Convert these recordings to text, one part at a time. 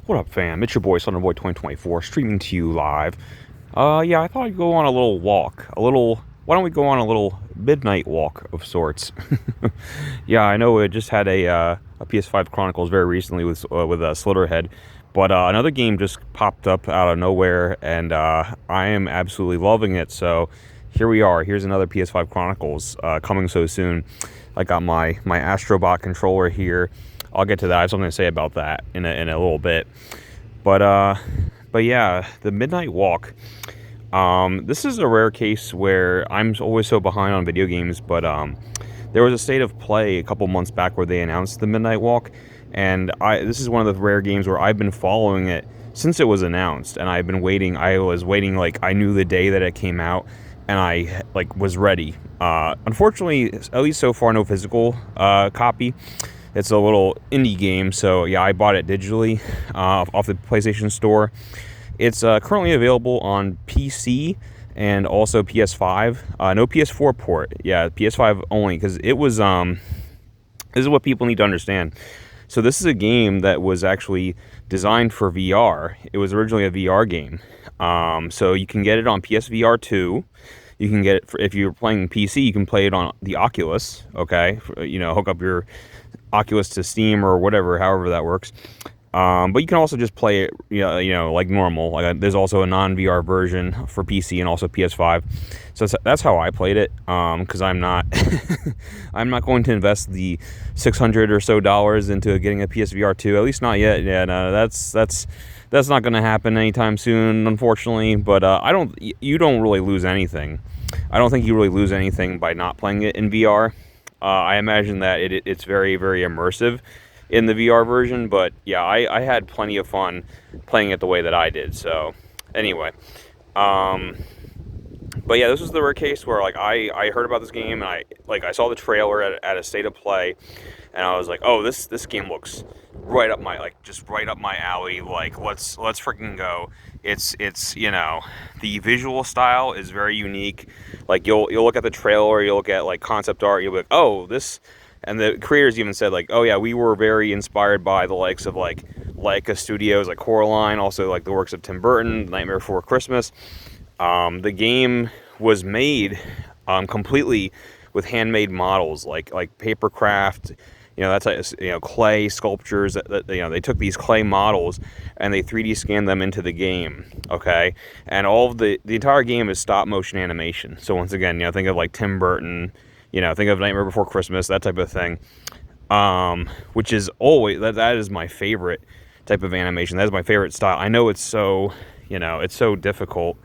What up, fam? It's your boy, Boy 2024, streaming to you live. Yeah, I thought I'd go on a little walk. Why don't we go on a little midnight walk of sorts? Yeah, I know it just had a PS5 Chronicles very recently with Slitterhead, but another game just popped up out of nowhere, and I am absolutely loving it. So here we are. Here's another PS5 Chronicles coming so soon. I got my Astrobot controller here. I'll get to that. I have something to say about that in a little bit. But yeah, the Midnight Walk. This is a rare case where I'm always so behind on video games, but there was a state of play a couple months back where they announced the Midnight Walk, and this is one of the rare games where I've been following it since it was announced, and I've been waiting. I was waiting, like, I knew the day that it came out, and I was ready. Unfortunately, at least so far, no physical copy. It's a little indie game, so yeah, I bought it digitally off the PlayStation Store. It's currently available on PC and also PS5. No PS4 port. Yeah, PS5 only, because it was this is what people need to understand. So this is a game that was actually designed for VR. It was originally a VR game. So you can get it on PSVR 2. You can get it if you're playing PC. You can play it on the Oculus. Okay, hook up your Oculus to Steam or whatever, however that works. But you can also just play it, like normal. Like there's also a non-VR version for PC and also PS5. So that's how I played it. Because I'm not, I'm not going to invest the $600 or so into getting a PSVR 2. At least not yet. Yeah, no, that's not going to happen anytime soon, unfortunately. But you don't really lose anything. I don't think you really lose anything by not playing it in VR. I imagine that it's very, very immersive in the VR version, but yeah, I had plenty of fun playing it the way that I did. So anyway, but yeah, this was the rare case where I heard about this game, and I saw the trailer at a state of play, and I was like, oh, this game looks right up my alley. Like let's freaking go. It's the visual style is very unique. Like you'll look at the trailer, you'll look at like concept art, you'll be like, oh, this. And the creators even said, like, oh yeah, we were very inspired by the likes of like Leica Studios, like Coraline, also like the works of Tim Burton, Nightmare Before Christmas. The game was made completely with handmade models, like paper craft. That's clay sculptures. They took these clay models and they 3D scanned them into the game. Okay, and all of the entire game is stop motion animation. So once again, think of like Tim Burton. Think of Nightmare Before Christmas, that type of thing. Which is always that is my favorite type of animation. That is my favorite style. I know it's so it's so difficult.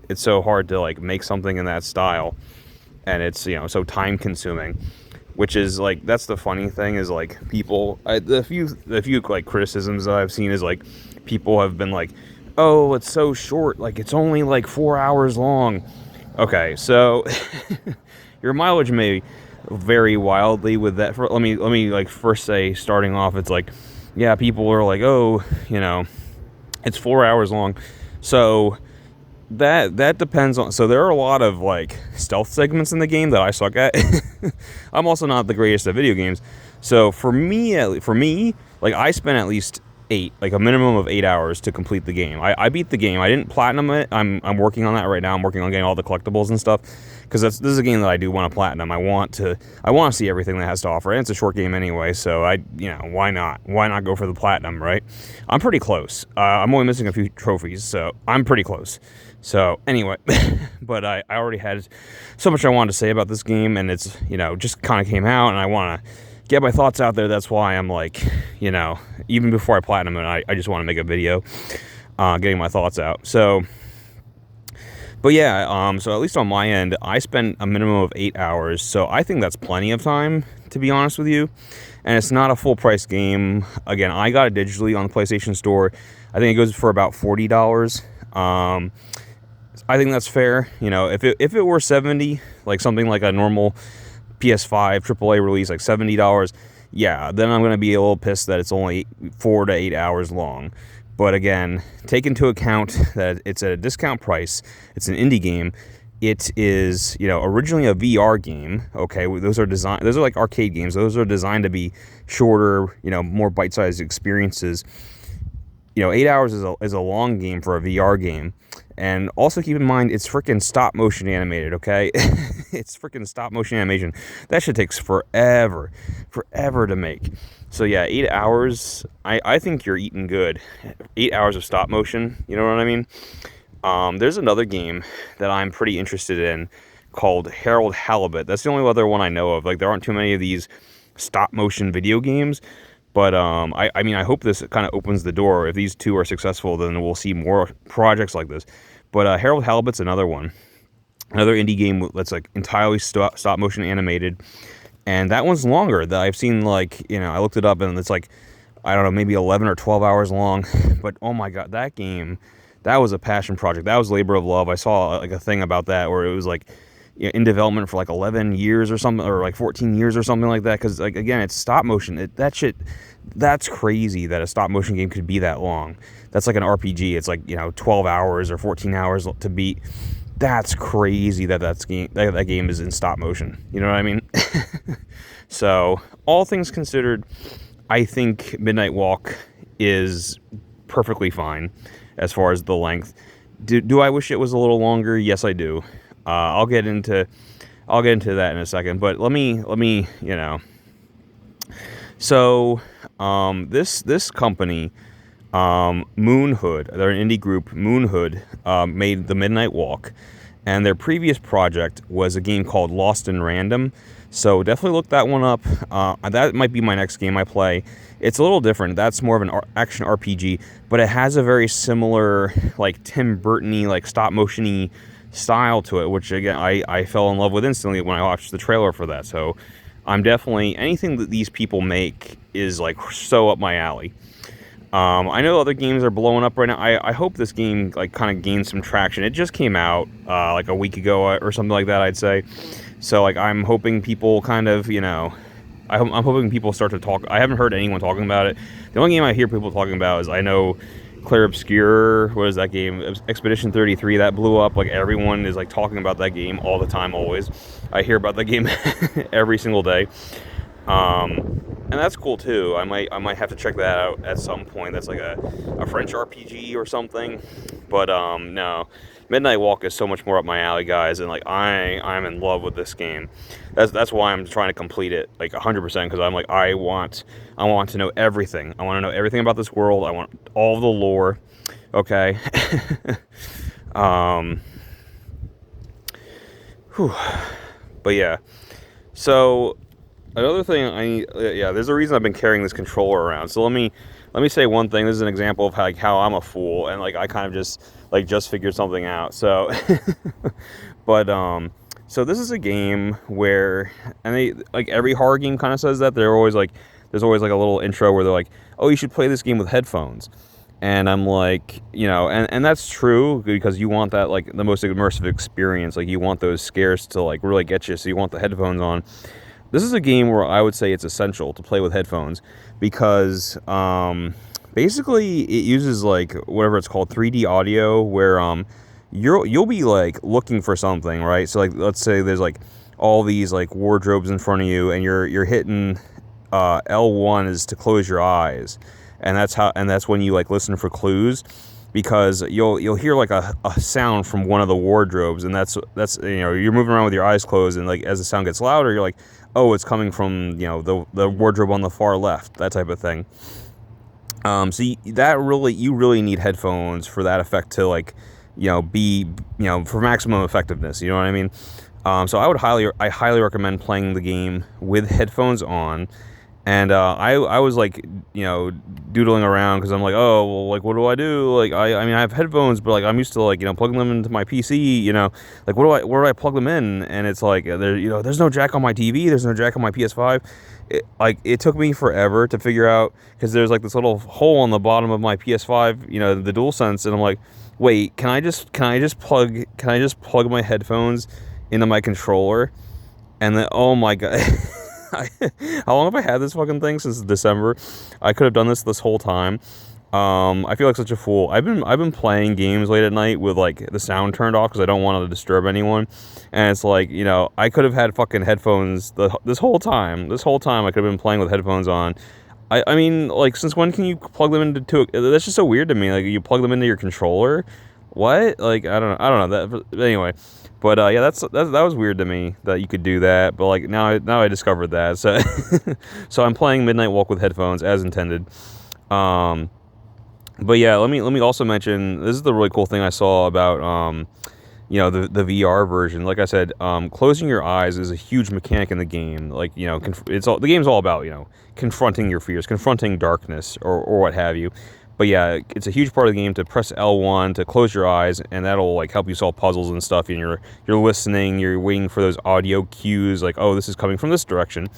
It's so hard to like make something in that style, and it's so time consuming. Which is like, that's the funny thing is like people, the few like criticisms that I've seen is like people have been like, oh, it's so short, like it's only like 4 hours long. Okay, so your mileage may vary wildly with that. Let me like first say, starting off, it's like, yeah, people are like, oh, it's 4 hours long. So that depends on, so there are a lot of like stealth segments in the game that I suck at. I'm also not the greatest at video games, so for me like I spent at least a minimum of 8 hours to complete the game. I beat the game. I didn't platinum it. I'm working on that right now. I'm working on getting all the collectibles and stuff, because this is a game that I do want to platinum. I want to see everything that has to offer, and it's a short game anyway, so why not go for the platinum, right? I'm pretty close. I'm only missing a few trophies, so I'm pretty close. So anyway, but I already had so much I wanted to say about this game, and it's just kind of came out, and I want to get my thoughts out there. That's why I'm like, even before I platinum it, I just want to make a video getting my thoughts out. So, but yeah, so at least on my end, I spent a minimum of 8 hours, so I think that's plenty of time, to be honest with you. And it's not a full price game. Again, I got it digitally on the PlayStation Store. I think it goes for about $40. I think that's fair. If it were $70, like something like a normal PS5 AAA release, like $70, yeah, then I'm going to be a little pissed that it's only 4 to 8 hours long. But again, take into account that it's at a discount price. It's an indie game. It is, originally a VR game. Okay, those are like arcade games. Those are designed to be shorter, more bite-sized experiences. 8 hours is a long game for a VR game. And also keep in mind, it's freaking stop motion animated, okay? It's freaking stop motion animation. That shit takes forever to make. So yeah, 8 hours, I think you're eating good. 8 hours of stop motion, you know what I mean? There's another game that I'm pretty interested in called Harold Halibut. That's the only other one I know of. Like, there aren't too many of these stop motion video games. But I mean, I hope this kind of opens the door. If these two are successful, then we'll see more projects like this. But Harold Halibut's another one. Another indie game that's like entirely stop motion animated. And that one's longer. That I've seen, like, I looked it up and it's like, I don't know, maybe 11 or 12 hours long. But oh my God, that game, that was a passion project. That was labor of love. I saw like a thing about that where it was like, in development for like 11 years or something, or like 14 years or something like that. Because, like, again, it's stop motion. That's crazy that a stop motion game could be that long. That's like an RPG. It's like 12 hours or 14 hours to beat. That's crazy that game is in stop motion. You know what I mean? So all things considered, I think Midnight Walk is perfectly fine as far as the length. Do I wish it was a little longer? Yes, I do. I'll get into that in a second, but let me So this company, Moonhood, they're an indie group. Moonhood made the Midnight Walk, and their previous project was a game called Lost in Random. So definitely look that one up. That might be my next game I play. It's a little different. That's more of an action RPG, but it has a very similar, like, Tim Burton-y, like stop motion-y style to it, which again I fell in love with instantly when I watched the trailer for that. So I'm definitely, anything that these people make is like so up my alley. I know other games are blowing up right now. I hope this game like kind of gains some traction. It just came out like a week ago or something like that, I'd say. So like I'm hoping people kind of I'm hoping people start to talk. I haven't heard anyone talking about it. The only game I hear people talking about is, I know, Claire Obscure, what is that game? Expedition 33, that blew up. Like, everyone is like talking about that game all the time, always. I hear about that game every single day. And that's cool too. I might have to check that out at some point. That's like a French RPG or something. But no. Midnight Walk is so much more up my alley, guys, and like I'm in love with this game. That's why I'm trying to complete it like 100%, because I'm like, I want to know everything. I want to know everything about this world. I want all the lore. Okay. But yeah. So another thing there's a reason I've been carrying this controller around. So let me say one thing. This is an example of how I'm a fool, and like I kind of just figured something out. So but so this is a game where, and they, like, every horror game kind of says that, there's always like a little intro where they're like, oh, you should play this game with headphones. And I'm like, and that's true, because you want that, like, the most immersive experience. Like, you want those scares to like really get you, so you want the headphones on. This is a game where I would say it's essential to play with headphones, because basically it uses like whatever it's called, 3D audio, where you'll be like looking for something, right? So like, let's say there's like all these like wardrobes in front of you, and you're hitting L1 is to close your eyes, and that's when you like listen for clues, because you'll hear like a sound from one of the wardrobes, and that's you're moving around with your eyes closed, and like as the sound gets louder, you're like, oh, it's coming from the wardrobe on the far left, that type of thing. So you really need headphones for that effect to like be for maximum effectiveness. You know what I mean? So I highly recommend playing the game with headphones on. And I was like, doodling around, because I'm like, oh, well, like, what do I do? Like, I mean, I have headphones, but like, I'm used to like, plugging them into my PC, like, where do I plug them in? And it's like, there's no jack on my TV, there's no jack on my PS5. It took me forever to figure out, because there's like this little hole on the bottom of my PS5, the DualSense, and I'm like, wait, can I just plug my headphones into my controller? And then, oh my God. How long have I had this fucking thing? Since December. I could have done this whole time. I feel like such a fool. I've been playing games late at night with like the sound turned off, because I don't want to disturb anyone. And it's like, I could have had fucking headphones this whole time. I could have been playing with headphones on. I mean, like, since when can you plug them into? That's just so weird to me. Like, you plug them into your controller. What? Like, I don't know that. But anyway, but yeah, that was weird to me that you could do that. But like now I discovered that. So so I'm playing Midnight Walk with headphones as intended. Um, but yeah, let me also mention, this is the really cool thing I saw about the VR version. Like I said, closing your eyes is a huge mechanic in the game. Like, the game's all about, confronting your fears, confronting darkness, or what have you. But yeah, it's a huge part of the game to press L1 to close your eyes, and that'll like help you solve puzzles and stuff. And you're listening, you're waiting for those audio cues, like, oh, this is coming from this direction.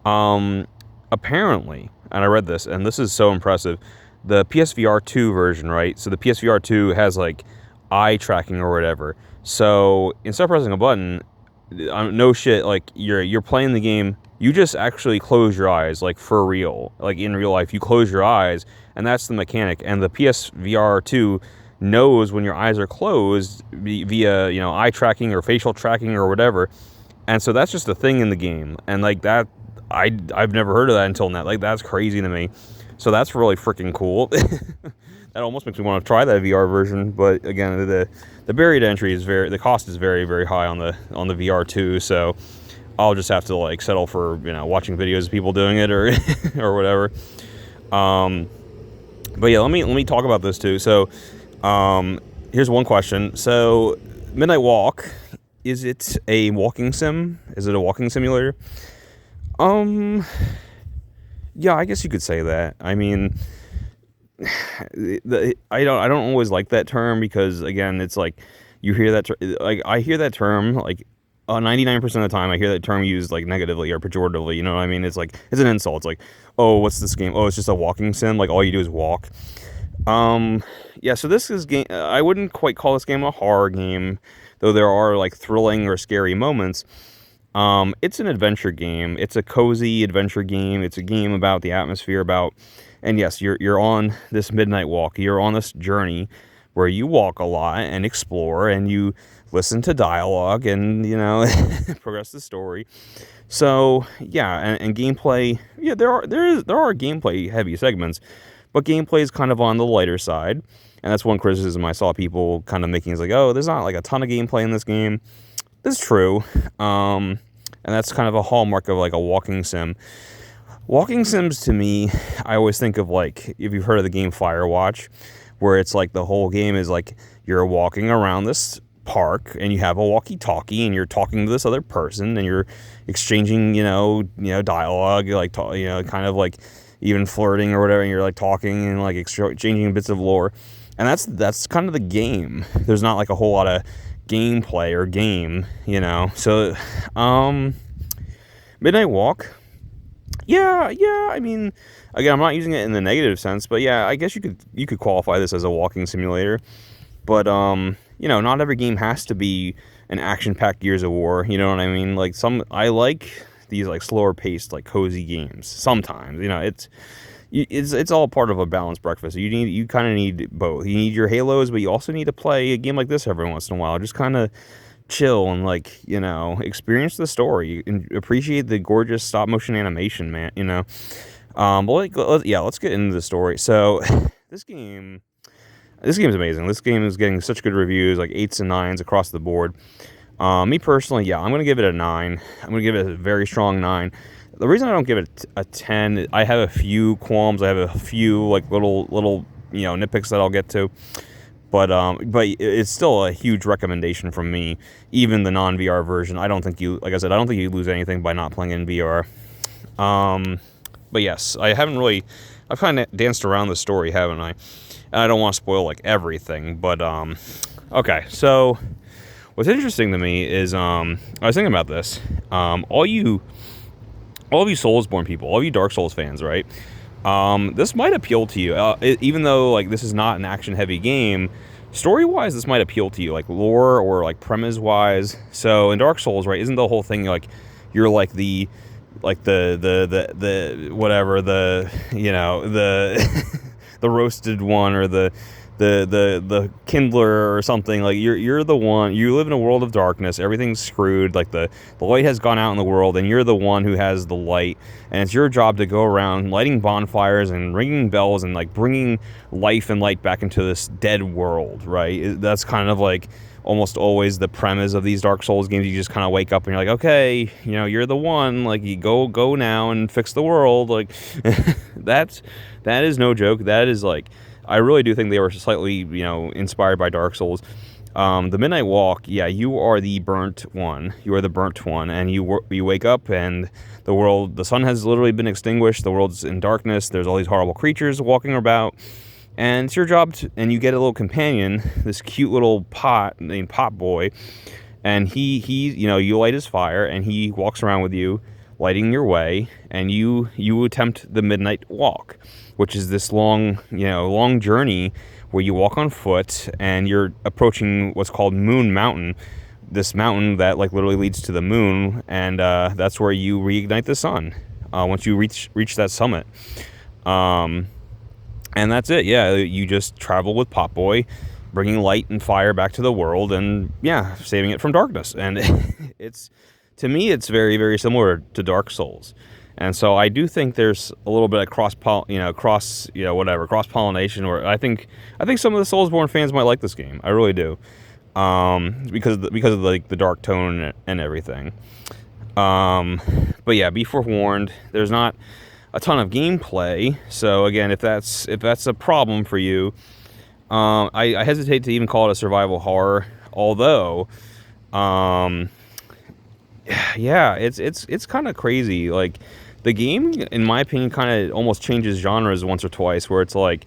Apparently, and I read this, and this is so impressive, the PSVR 2 version, right? So the PSVR 2 has like eye tracking or whatever. So instead of pressing a button, no shit, like you're playing the game, you just actually close your eyes, like for real, like in real life, you close your eyes, and that's the mechanic. And the PSVR 2 knows when your eyes are closed via eye tracking or facial tracking or whatever. And so that's just a thing in the game, and like that, I've never heard of that until now. Like, that's crazy to me. So that's really freaking cool. That almost makes me want to try that VR version, but again, the barrier to entry is the cost is very, very high on the VR 2. So I'll just have to like settle for watching videos of people doing it or or whatever. But yeah, let me talk about this too. So here's one question. So Midnight Walk, is it a walking sim? Is it a walking simulator? Yeah, I guess you could say that. I mean, I don't always like that term, because again, it's like you hear that like I hear that term like 99% of the time I hear that term used like negatively or pejoratively. You know what I mean? It's like, it's an insult. It's like, oh, what's this game? Oh, it's just a walking sim. Like, all you do is walk. Yeah. So this is game. I wouldn't quite call this game a horror game, though there are like thrilling or scary moments. It's an adventure game. It's a cozy adventure game. It's a game about the atmosphere, and yes, you're on this midnight walk. You're on this journey where you walk a lot and explore, and you listen to dialogue, and progress the story. So yeah, and gameplay. Yeah, there are gameplay heavy segments, but gameplay is kind of on the lighter side, and that's one criticism I saw people kind of making, is like, oh, there's not like a ton of gameplay in this game. That's true. And that's kind of a hallmark of like a walking sim. Walking sims, to me, I always think of, like, if you've heard of the game Firewatch, where it's like the whole game is like you're walking around this park and you have a walkie-talkie and you're talking to this other person and you're exchanging, dialogue, like, kind of like even flirting or whatever, and you're like talking and like exchanging bits of lore. And that's kind of the game. There's not like a whole lot of gameplay or game, So, Midnight Walk. Yeah. I mean, again, I'm not using it in the negative sense, but yeah, I guess you could qualify this as a walking simulator. But not every game has to be an action-packed Gears of War. You know what I mean? Like, I like these like slower paced, like cozy games. Sometimes, it's all part of a balanced breakfast. You kind of need both. You need your Halos, but you also need to play a game like this every once in a while. Just kind of chill and like experience the story and appreciate the gorgeous stop motion animation, man. But let's get into the story. So this game is amazing. This game is getting such good reviews, like 8s and 9s across the board. Me personally, I'm gonna give it a 9. I'm gonna give it a very strong 9. The reason I don't give it a 10, I have a few qualms. I have a few like little nitpicks that I'll get to. But it's still a huge recommendation from me. Even the non-VR version, I don't think you lose anything by not playing in VR. But yes, I've kind of danced around the story, haven't I? And I don't want to spoil like everything, but okay. So what's interesting to me is I was thinking about this. All of you Soulsborne people, all of you Dark Souls fans, right? This might appeal to you, even though like this is not an action-heavy game. Story-wise, this might appeal to you, like lore or like premise-wise. So in Dark Souls, right, isn't the whole thing like you're like the whatever the the roasted one or the the kindler or something. Like you're the one. You live in a world of darkness. Everything's screwed. Like the light has gone out in the world, and you're the one who has the light. And it's your job to go around lighting bonfires and ringing bells and like bringing life and light back into this dead world. Right? That's kind of like almost always the premise of these Dark Souls games. You just kind of wake up and you're like, okay, you're the one. Like, you go now and fix the world. Like, that is no joke. That is like, I really do think they were slightly, inspired by Dark Souls. The Midnight Walk, yeah, you are the burnt one. You are the burnt one, and you wake up and the sun has literally been extinguished. The world's in darkness. There's all these horrible creatures walking about. And it's your job and you get a little companion, this cute little pot named Pot Boy, and he you light his fire, and he walks around with you, lighting your way, and you attempt the Midnight Walk, which is this long journey where you walk on foot, and you're approaching what's called Moon Mountain, this mountain that like literally leads to the moon, and that's where you reignite the sun once you reach that summit. And that's it. Yeah, you just travel with Pot Boy, bringing light and fire back to the world, and yeah, saving it from darkness. And to me, it's very, very similar to Dark Souls. And so I do think there's a little bit of cross pollination. Or I think some of the Soulsborne fans might like this game. I really do, because of like the dark tone and everything. But yeah, be forewarned. There's not a ton of gameplay, so again, if that's a problem for you, I hesitate to even call it a survival horror. Although, yeah, it's kind of crazy. Like, the game, in my opinion, kind of almost changes genres once or twice. Where it's like,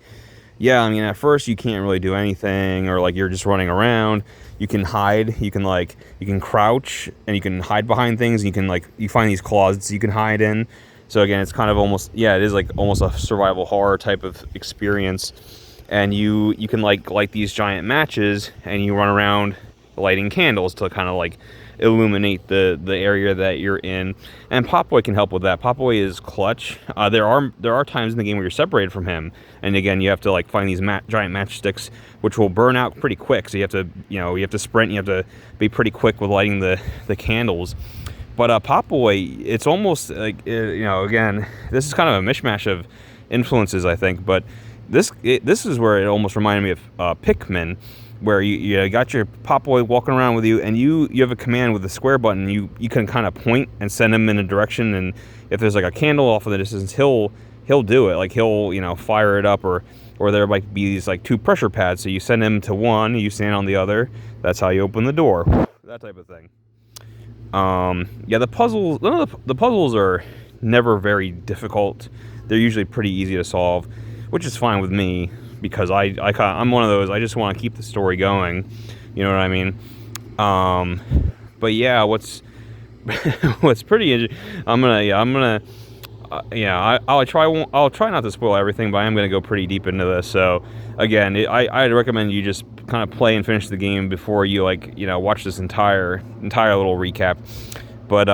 yeah, I mean, at first you can't really do anything, or like you're just running around. You can hide. You can crouch, and you can hide behind things. And you find these closets you can hide in. So again, it's kind of almost, yeah, it is like almost a survival horror type of experience. And you can like light these giant matches, and you run around lighting candles to kind of like illuminate the area that you're in. And Pot Boy can help with that. Pot Boy is clutch. There are times in the game where you're separated from him, and again, you have to like find these giant matchsticks, which will burn out pretty quick. So you have to sprint. You have to be pretty quick with lighting the candles. But Pot Boy, it's almost like, again, this is kind of a mishmash of influences, I think. But this is where it almost reminded me of Pikmin, where you got your Pot Boy walking around with you, and you have a command with the square button. You can kind of point and send him in a direction, and if there's like a candle off in the distance, he'll do it. Like, he'll fire it up, or there might be these like two pressure pads. So you send him to one, you stand on the other. That's how you open the door. That type of thing. Yeah, the puzzles are never very difficult. They're usually pretty easy to solve, which is fine with me, because I'm one of those, I just want to keep the story going. You know what I mean? But yeah, what's pretty I'll try not to spoil everything, but I am going to go pretty deep into this. So again, I'd recommend you just kind of play and finish the game before you watch this entire little recap. But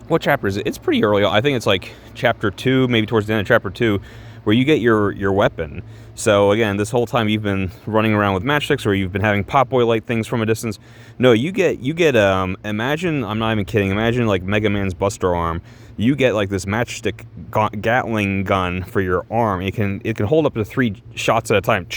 what chapter is it? It's pretty early. I think it's like chapter 2, maybe towards the end of chapter 2, where you get your weapon. So again, this whole time you've been running around with matchsticks, or you've been having Pot Boy light things from a distance. No, you get imagine, I'm not even kidding, imagine like Mega Man's Buster Arm. You get like this matchstick Gatling gun for your arm. It can hold up to 3 shots at a time.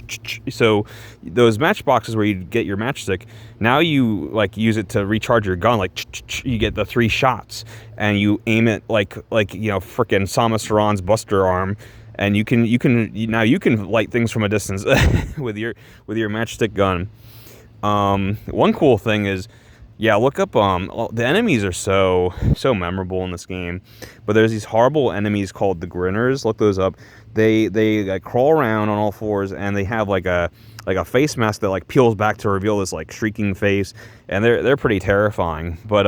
So those matchboxes where you get your matchstick, now you like use it to recharge your gun. Like, you get the 3 shots, and you aim it like frickin' Samus Aran's Buster Arm. And you can light things from a distance with your matchstick gun. One cool thing is, yeah, look up the enemies are so memorable in this game, but there's these horrible enemies called the Grinners. Look those up. They like crawl around on all fours, and they have like a face mask that like peels back to reveal this like shrieking face, and they're pretty terrifying. But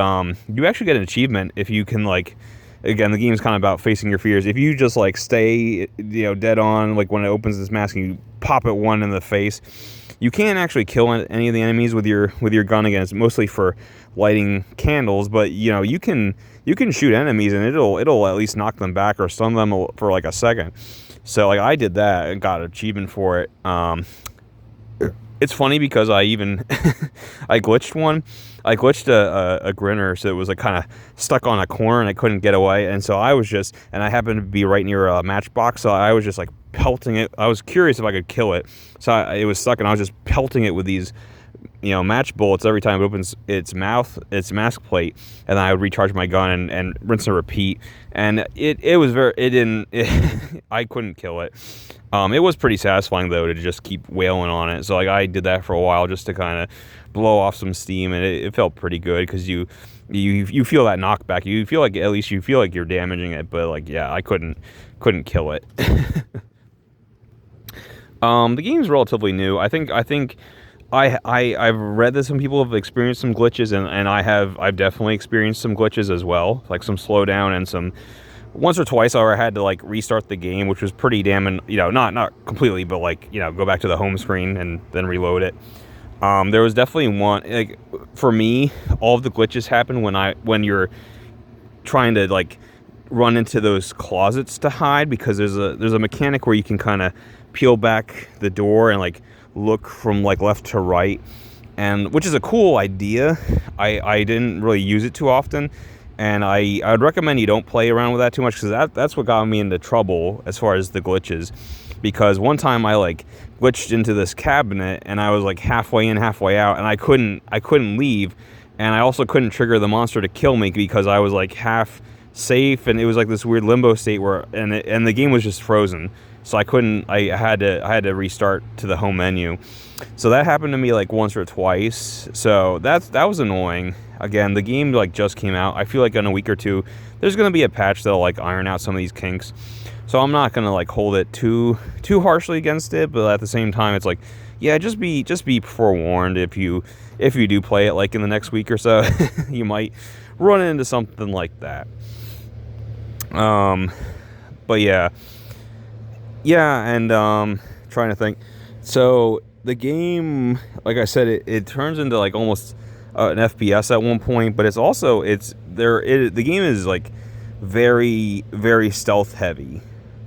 you actually get an achievement if you can like. Again, the game's kind of about facing your fears. If you just like stay, dead on, like when it opens this mask and you pop it one in the face, you can't actually kill any of the enemies with your gun. Again, it's mostly for lighting candles, but you can shoot enemies and it'll at least knock them back or stun them for like a second. So like I did that and got an achievement for it. It's funny because I even I glitched one. I glitched a grinner, so it was like kind of stuck on a corner and I couldn't get away. And so I was just, and I happened to be right near a matchbox, so I was just like pelting it. I was curious if I could kill it, so it was stuck, and I was just pelting it with these, match bullets every time it opens its mouth, its mask plate, and then I would recharge my gun and rinse and repeat. And it was very, it didn't, I couldn't kill it. It was pretty satisfying though to just keep wailing on it. So like I did that for a while just to kind of blow off some steam, and it felt pretty good because you feel that knockback. You feel like, at least you feel like you're damaging it, but like, yeah, I couldn't kill it. The game's relatively new. I think I've read that some people have experienced some glitches, and I've definitely experienced some glitches as well, like some slowdown and some. Once or twice I had to like restart the game, which was pretty damn, not completely, but like, go back to the home screen and then reload it. There was definitely one, like, for me, all of the glitches happen when you're trying to like run into those closets to hide, because there's a mechanic where you can kind of peel back the door and like look from like left to right, and which is a cool idea. I didn't really use it too often, and I would recommend you don't play around with that too much, because that's what got me into trouble as far as the glitches. Because one time I like glitched into this cabinet and I was like halfway in, halfway out, and I couldn't leave, and I also couldn't trigger the monster to kill me because I was like half safe, and it was like this weird limbo state where and the game was just frozen. So I had to restart to the home menu. So that happened to me like once or twice. So that was annoying. Again, the game like just came out. I feel like in a week or two there's going to be a patch that'll like iron out some of these kinks. So I'm not going to like hold it too harshly against it, but at the same time it's like, yeah, just be forewarned if you do play it like in the next week or so. You might run into something like that. But yeah, and trying to think. So the game, like I said, it turns into like almost an FPS at one point, but the game is like very, very stealth heavy,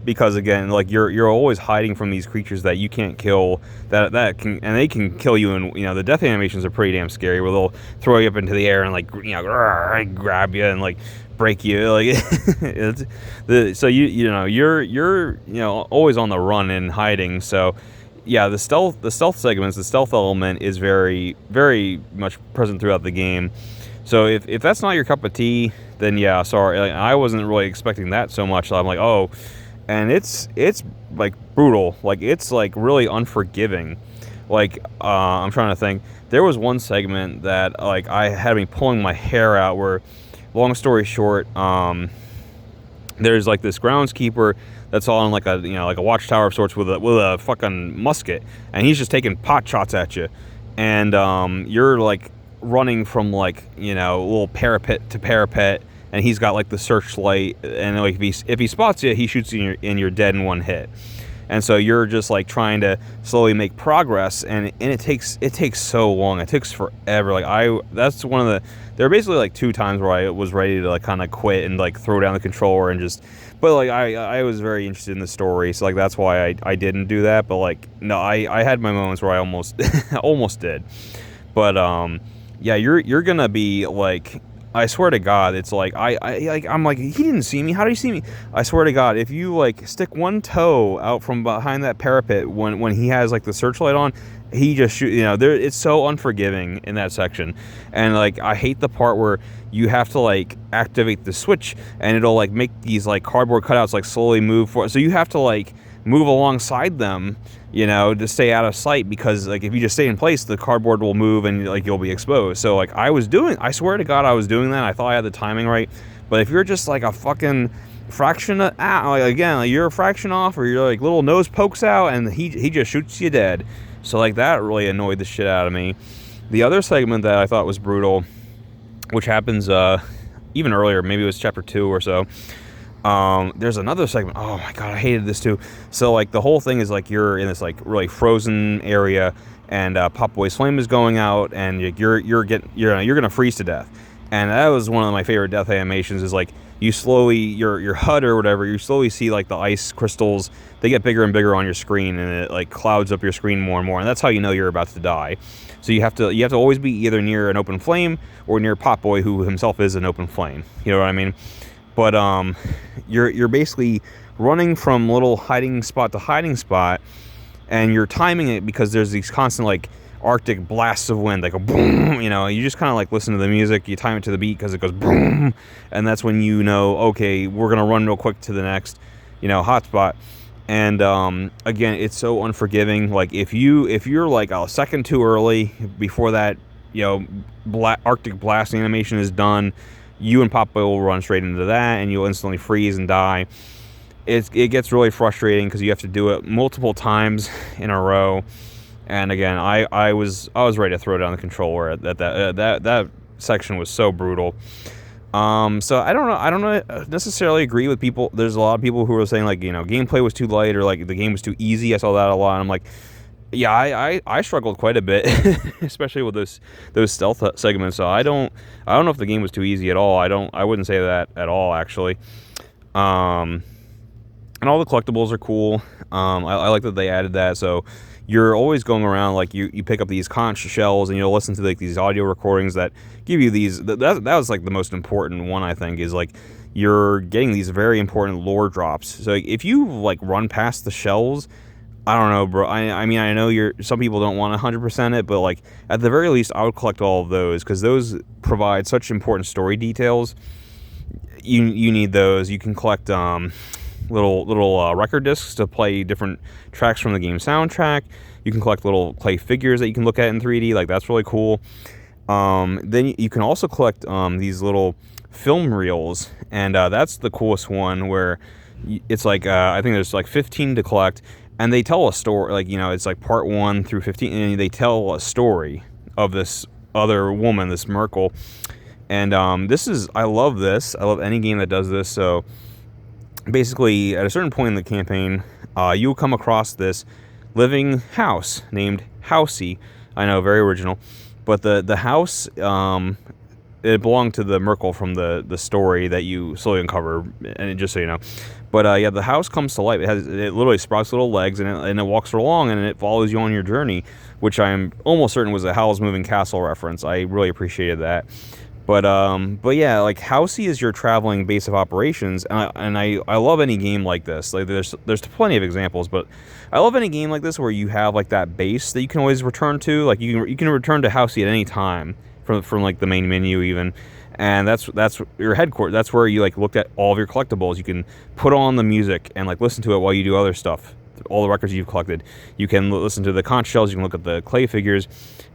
because again, like you're always hiding from these creatures that you can't kill, that can, and they can kill you, and the death animations are pretty damn scary, where they'll throw you up into the air and like grab you and like break you, like so you're always on the run and hiding. So yeah, the stealth segments, the stealth element is very, very much present throughout the game. So if that's not your cup of tea, then yeah, sorry, like, I wasn't really expecting that so much. So I'm like, oh, and it's like brutal, like it's like really unforgiving. Like I'm trying to think. There was one segment that like I had me pulling my hair out, where, long story short, there's like this groundskeeper that's on like a watchtower of sorts with a fucking musket, and he's just taking pot shots at you, and you're like running from like a little parapet to parapet, and he's got like the searchlight, and like if he spots you, he shoots you and you're dead in one hit. And so you're just like trying to slowly make progress, and it takes so long. It takes forever. Like that's one of the, there were basically like 2 times where I was ready to like kind of quit and like throw down the controller and just, but like I was very interested in the story, so like that's why I didn't do that. But like no, I had my moments where I almost almost did. But yeah, you're gonna be like, I swear to God, it's like I'm like, he didn't see me. How did he see me? I swear to God, if you like stick one toe out from behind that parapet when he has like the searchlight on, he just shoot. It's so unforgiving in that section, and like I hate the part where you have to like activate the switch, and it'll like make these like cardboard cutouts like slowly move forward. So you have to like move alongside them, to stay out of sight, because like if you just stay in place, the cardboard will move and like you'll be exposed. So like I swear to God, I was doing that. I thought I had the timing right, but if you're just like a fucking fraction of, like again, like you're a fraction off, or your like little nose pokes out and he just shoots you dead. So like that really annoyed the shit out of me. The other segment that I thought was brutal, which happens even earlier, maybe it was chapter 2 or so. There's another segment. Oh my God, I hated this too. So like the whole thing is like you're in this like really frozen area, and Pop Boy's flame is going out, and you're gonna freeze to death. And that was one of my favorite death animations. Is like you slowly your HUD or whatever, you slowly see like the ice crystals. They get bigger and bigger on your screen, and it like clouds up your screen more and more. And that's how you know you're about to die. So you have to always be either near an open flame or near Pop Boy, who himself is an open flame. You know what I mean? But you're basically running from little hiding spot to hiding spot, and you're timing it because there's these constant like Arctic blasts of wind, like a boom. You know, you just kind of like listen to the music, you time it to the beat because it goes boom, and that's when you know, okay, we're gonna run real quick to the next, hotspot. And again, it's so unforgiving. Like if you're like a second too early before that, Arctic blast animation is done, you and Pop Boy will run straight into that, and you'll instantly freeze and die. It gets really frustrating because you have to do it multiple times in a row. And again, I was ready to throw down the controller. That section was so brutal. So I don't know necessarily agree with people. There's a lot of people who are saying like, gameplay was too light or like the game was too easy. I saw that a lot. And I'm like, yeah, I struggled quite a bit, especially with those stealth segments. So I don't know if the game was too easy at all. I wouldn't say that at all, actually. And all the collectibles are cool. I like that they added that. So you're always going around, like you pick up these conch shells and you'll listen to like these audio recordings that give you these. That was like the most important one, I think, is like you're getting these very important lore drops. So if you like run past the shells, I don't know, bro. I mean, I know some people don't want 100% it, but like at the very least, I would collect all of those because those provide such important story details. You need those. You can collect little record discs to play different tracks from the game soundtrack. You can collect little clay figures that you can look at in 3D. Like that's really cool. Then you can also collect these little film reels, and that's the coolest one where it's like I think there's like 15 to collect, and they tell a story. Like it's like part 1 through 15, and they tell a story of this other woman, this Merkel. And I love this. I love any game that does this. So basically, at a certain point in the campaign, you'll come across this living house named Housey. I know, very original. But the house, it belonged to the Merkel from the story that you slowly uncover, and just so you know. But yeah, the house comes to life. It literally sprouts little legs, and it walks along, and it follows you on your journey, which I'm almost certain was a Howl's Moving Castle reference. I really appreciated that. But yeah, like Housey is your traveling base of operations, and I love any game like this. Like there's plenty of examples, but I love any game like this where you have like that base that you can always return to. Like you can return to Housey at any time from like the main menu even, and that's your headquarters. That's where you like looked at all of your collectibles. You can put on the music and like listen to it while you do other stuff. All the records you've collected. You can listen to the conch shells. You can look at the clay figures.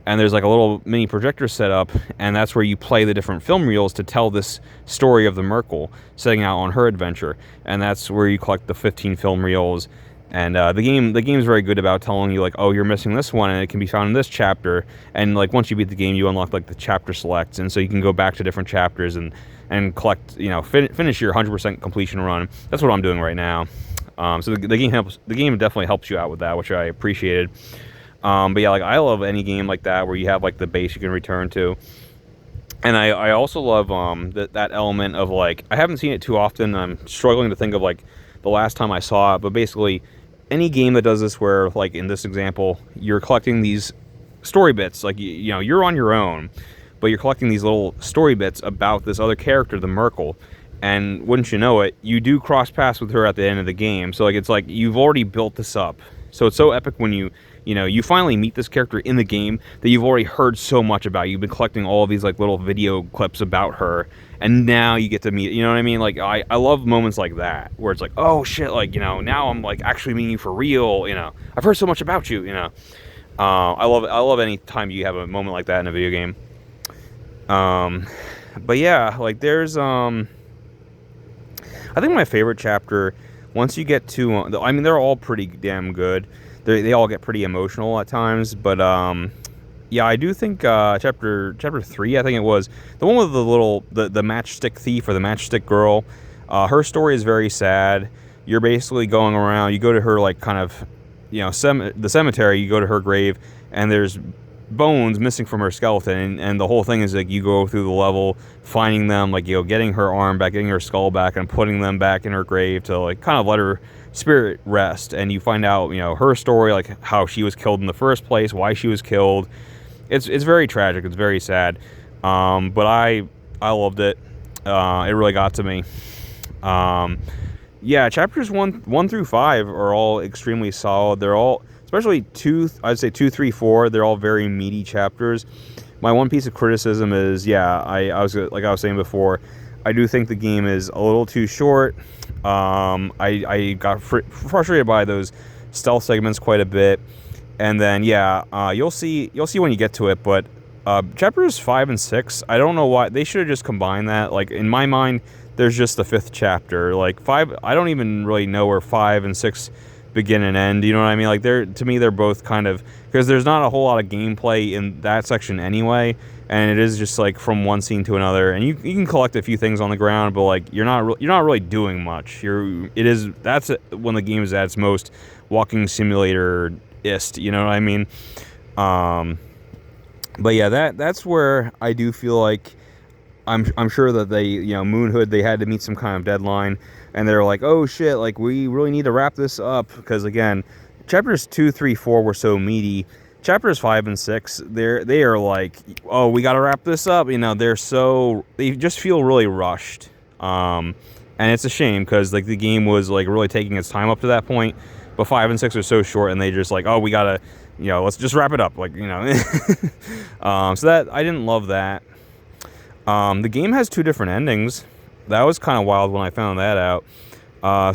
And there's like a little mini projector set up, and that's where you play the different film reels to tell this story of the Merkel setting out on her adventure. And that's where you collect the 15 film reels. And the game's very good about telling you like, oh, you're missing this one, and it can be found in this chapter. And like once you beat the game, you unlock like the chapter selects, and so you can go back to different chapters and collect, finish your 100% completion run. That's what I'm doing right now. So the game definitely helps you out with that, which I appreciated. But yeah, like I love any game like that where you have like the base you can return to. And I also love that element of like, I haven't seen it too often. I'm struggling to think of like the last time I saw it, but basically any game that does this where like in this example, you're collecting these story bits, like you're on your own, but you're collecting these little story bits about this other character, the Merkel. And wouldn't you know it, you do cross paths with her at the end of the game. So like it's like you've already built this up. So it's so epic when you finally meet this character in the game that you've already heard so much about. You've been collecting all of these like little video clips about her, and now you get to meet, you know what I mean? Like I love moments like that where it's like, oh shit, like now I'm like actually meeting you for real. I've heard so much about you. I love any time you have a moment like that in a video game. But yeah, like there's I think my favorite chapter, once you get to, I mean, they're all pretty damn good. They all get pretty emotional at times, but yeah, I do think chapter 3, I think it was, the one with the matchstick thief or the matchstick girl, her story is very sad. You're basically going around, you go to her like kind of, the cemetery, you go to her grave, and there's bones missing from her skeleton, and the whole thing is like you go through the level finding them, like, you know, getting her arm back, getting her skull back, and putting them back in her grave to like kind of let her spirit rest. And you find out, you know, her story, like how she was killed in the first place, why she was killed. It's very tragic, it's very sad, but I loved it. It really got to me. Yeah, chapters 1 through 5 are all extremely solid. They're all, especially 2, I'd say 2, 3, 4, they're all very meaty chapters. My one piece of criticism is, yeah, I was, like I was saying before, I do think the game is a little too short. I got frustrated by those stealth segments quite a bit. And then, yeah, you'll see when you get to it, but chapters 5 and 6, I don't know why, they should have just combined that. Like, in my mind, there's just the 5th chapter. Like, 5, I don't even really know where 5 and 6 begin and end, you know what I mean? Like, to me, they're both kind of, because there's not a whole lot of gameplay in that section anyway, and it is just like from one scene to another, and you can collect a few things on the ground, but like you're not really doing much. That's when the game is at its most walking simulator-ist, you know what I mean? But yeah, that's where I do feel like I'm sure that they, you know, Moonhood, they had to meet some kind of deadline, and they're like, oh shit, like we really need to wrap this up, because again, chapters 2, 3, 4 were so meaty. Chapters 5 and 6, they are like, oh, we got to wrap this up, you know. They just feel really rushed, and it's a shame, because like the game was like really taking its time up to that point, but 5 and 6 are so short, and they just like, oh, we gotta, you know, let's just wrap it up, like, you know. So that, I didn't love that. The game has 2 different endings. That was kind of wild when I found that out.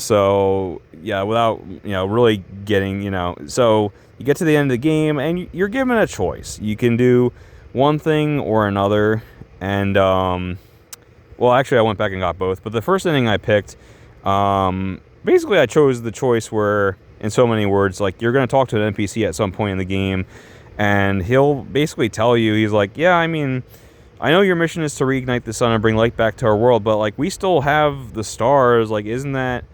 So yeah, without, you know, really getting, you know, so you get to the end of the game and you're given a choice. You can do one thing or another, and well, actually I went back and got both, but the first ending I picked, basically I chose the choice where, in so many words, like, you're going to talk to an NPC at some point in the game, and he'll basically tell you, he's like, yeah, I mean, I know your mission is to reignite the sun and bring light back to our world, but like, we still have the stars. Like, isn't that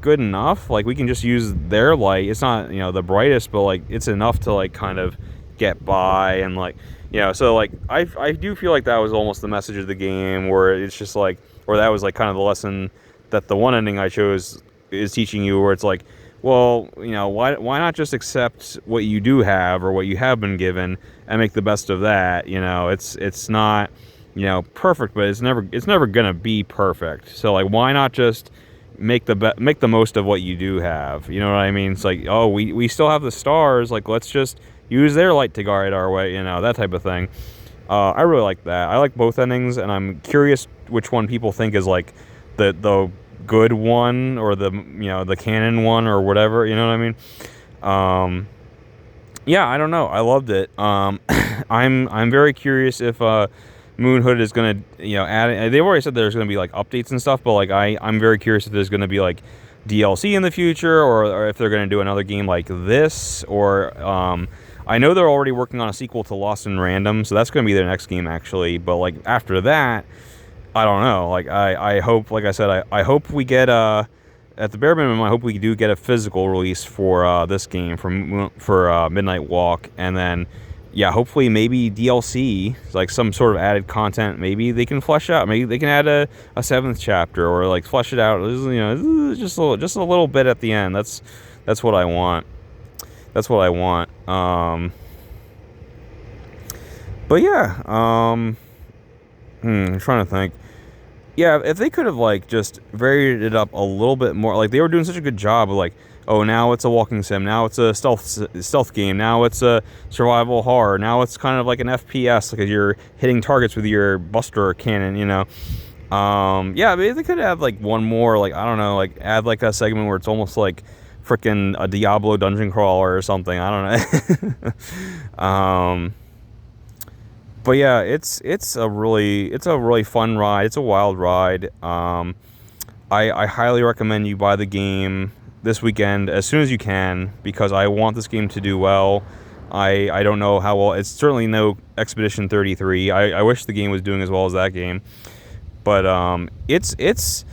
good enough? Like, we can just use their light. It's not, you know, the brightest, but like, it's enough to like kind of get by. And like, you know, so like I do feel like that was almost the message of the game, where it's just like, or that was like kind of the lesson that the one ending I chose is teaching you, where it's like, well, you know, why not just accept what you do have, or what you have been given, and make the best of that? You know, it's not, you know, perfect, but it's never gonna be perfect. So like, why not just make the most of what you do have? You know what I mean? It's like, oh, we still have the stars, like, let's just use their light to guide our way, you know, that type of thing. I really like that. I like both endings, and I'm curious which one people think is like the good one, or the, you know, the canon one, or whatever, you know what I mean? Yeah, I don't know, I loved it. I'm very curious if Moonhood is gonna, you know, add, they've already said there's gonna be like updates and stuff, but like I'm very curious if there's gonna be like DLC in the future, or if they're gonna do another game like this, or I know they're already working on a sequel to Lost in Random, so that's gonna be their next game actually. But like, after that, I don't know. Like, I hope, like I said, I hope we get at the bare minimum, I hope we do get a physical release for this game for Midnight Walk, and then, yeah, hopefully maybe DLC, like some sort of added content. Maybe they can flesh out. Maybe they can add a 7th chapter, or like flesh it out. You know, just a little bit at the end. That's what I want. That's what I want. But yeah, I'm trying to think. Yeah, if they could have like just varied it up a little bit more, like they were doing such a good job of like, oh, now it's a walking sim, now it's a stealth game, now it's a survival horror, now it's kind of like an FPS, like you're hitting targets with your buster cannon, you know. Yeah, maybe they could have like one more, like, I don't know, like add like a segment where it's almost like freaking a Diablo dungeon crawler or something. I don't know. But yeah, it's a really fun ride. It's a wild ride. I highly recommend you buy the game this weekend as soon as you can, because I want this game to do well. I don't know how well. It's certainly no Expedition 33. I wish the game was doing as well as that game. But it's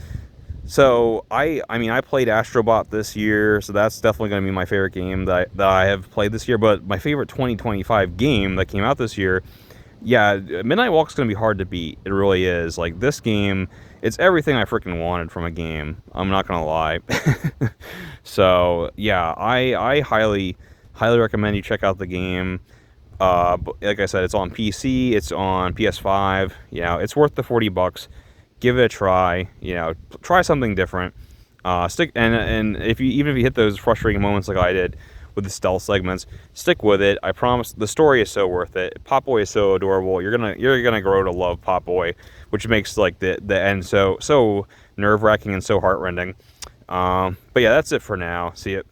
So I mean I played Astrobot this year, so that's definitely going to be my favorite game that I have played this year. But my favorite 2025 game that came out this year, yeah, Midnight Walk's going to be hard to beat. It really is. Like this game, it's everything I freaking wanted from a game. I'm not going to lie. So yeah, I highly recommend you check out the game. Like I said, it's on PC, it's on PS5. You know, it's worth the $40. Give it a try. You know, try something different. Stick and if you even if you hit those frustrating moments like I did with the stealth segments, stick with it. I promise. The story is so worth it. Pop Boy is so adorable. You're gonna grow to love Pop Boy, which makes like the end so nerve wracking and so heartrending. But yeah, that's it for now. See it.